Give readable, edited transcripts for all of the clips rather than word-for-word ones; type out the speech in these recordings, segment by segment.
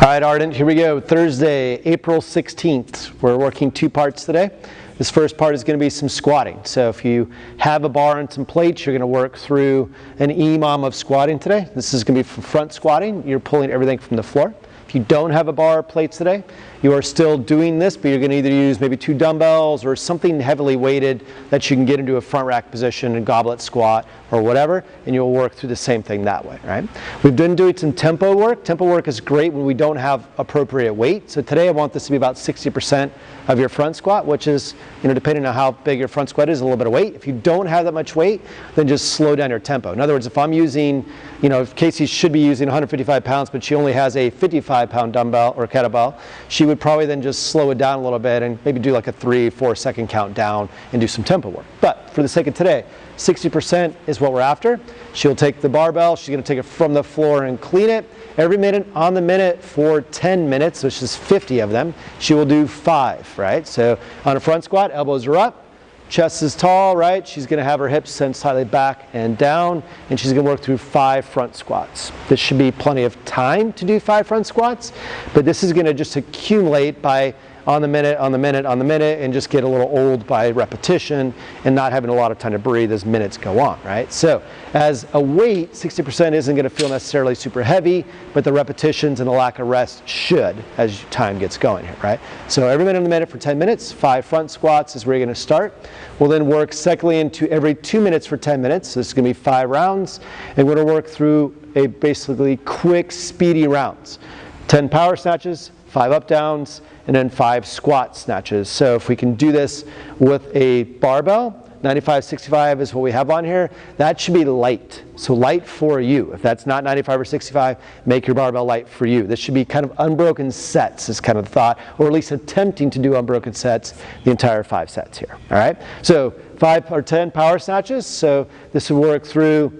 All right, Ardent, here we go. Thursday, April 16th. We're working two parts today. This first part is going to be some squatting. So if you have a bar and some plates, you're going to work through an EMOM of squatting today. This is going to be for front squatting. You're pulling everything from the floor. If you don't have a bar or plates today, you are still doing this, but you're going to either use maybe 2 dumbbells or something heavily weighted that you can get into a front rack position and goblet squat or whatever, and you'll work through the same thing that way, right? We've been doing some tempo work. Tempo work is great when we don't have appropriate weight. So today I want this to be about 60% of your front squat, which is, depending on how big your front squat is, a little bit of weight. If you don't have that much weight, then just slow down your tempo. In other words, if I'm using, if Casey should be using 155 pounds, but she only has a 55-pound dumbbell or kettlebell, she would probably then just slow it down a little bit and maybe do like a 3-4 second count down and do some tempo work. But for the sake of today, 60% is what we're after. She'll take the barbell, she's going to take it from the floor and clean it. Every minute on the minute for 10 minutes, which is 50 of them, she will do 5, right? So on a front squat, elbows are up, chest is tall, right? She's going to have her hips sent slightly back and down, and she's going to work through 5 front squats. This should be plenty of time to do 5 front squats, but this is going to just accumulate by on the minute, and just get a little old by repetition and not having a lot of time to breathe as minutes go on, right? So as a weight, 60% isn't going to feel necessarily super heavy, but the repetitions and the lack of rest should as time gets going here, right? So every minute on the minute for 10 minutes, 5 front squats is where you're going to start. We'll then work secondly into every 2 minutes for 10 minutes. So this is going to be 5 rounds, and we're going to work through a basically quick, speedy rounds. 10 power snatches, 5 up downs, and then 5 squat snatches. So if we can do this with a barbell, 95-65 is what we have on here, that should be light. So light for you. If that's not 95 or 65, make your barbell light for you. This should be kind of unbroken sets is kind of the thought, or at least attempting to do unbroken sets the entire 5 sets here. All right? So 5 or 10 power snatches. So this will work through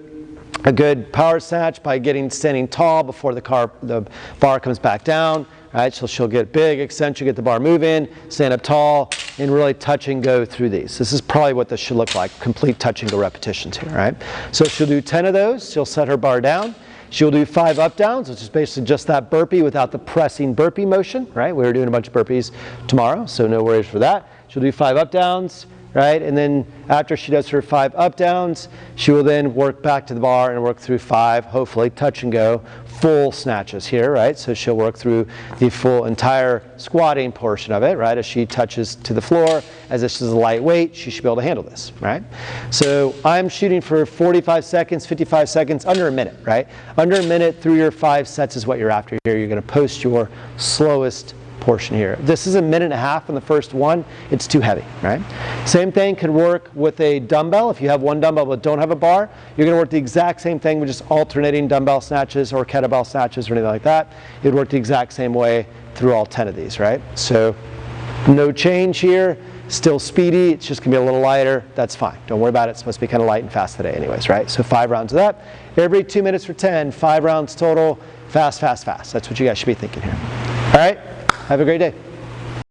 a good power snatch by standing tall before the bar comes back down. Right, so she'll get big extension, get the bar moving, stand up tall, and really touch and go through these. This is probably what this should look like, complete touch and go repetitions here, right? So she'll do 10 of those. She'll set her bar down. She'll do 5 up downs, which is basically just that burpee without the pressing burpee motion, right? We're doing a bunch of burpees tomorrow, so no worries for that. She'll do 5 up downs, right? And then after she does her 5 up downs, she will then work back to the bar and work through 5, hopefully touch and go, full snatches here, right? So she'll work through the full entire squatting portion of it, right? As she touches to the floor, as this is lightweight, she should be able to handle this, right? So I'm shooting for 45 seconds, 55 seconds, under a minute, right? Under a minute through your 5 sets is what you're after here. You're going to post your slowest portion here. This is a minute and a half on the first one. It's too heavy, right? Same thing could work with a dumbbell. If you have one dumbbell but don't have a bar, you're going to work the exact same thing with just alternating dumbbell snatches or kettlebell snatches or anything like that. It would work the exact same way through all 10 of these, right? So no change here. Still speedy. It's just going to be a little lighter. That's fine. Don't worry about it. It's supposed to be kind of light and fast today anyways, right? So 5 rounds of that. Every 2 minutes for 10, 5 rounds total. Fast, fast, fast. That's what you guys should be thinking here. All right? Have a great day.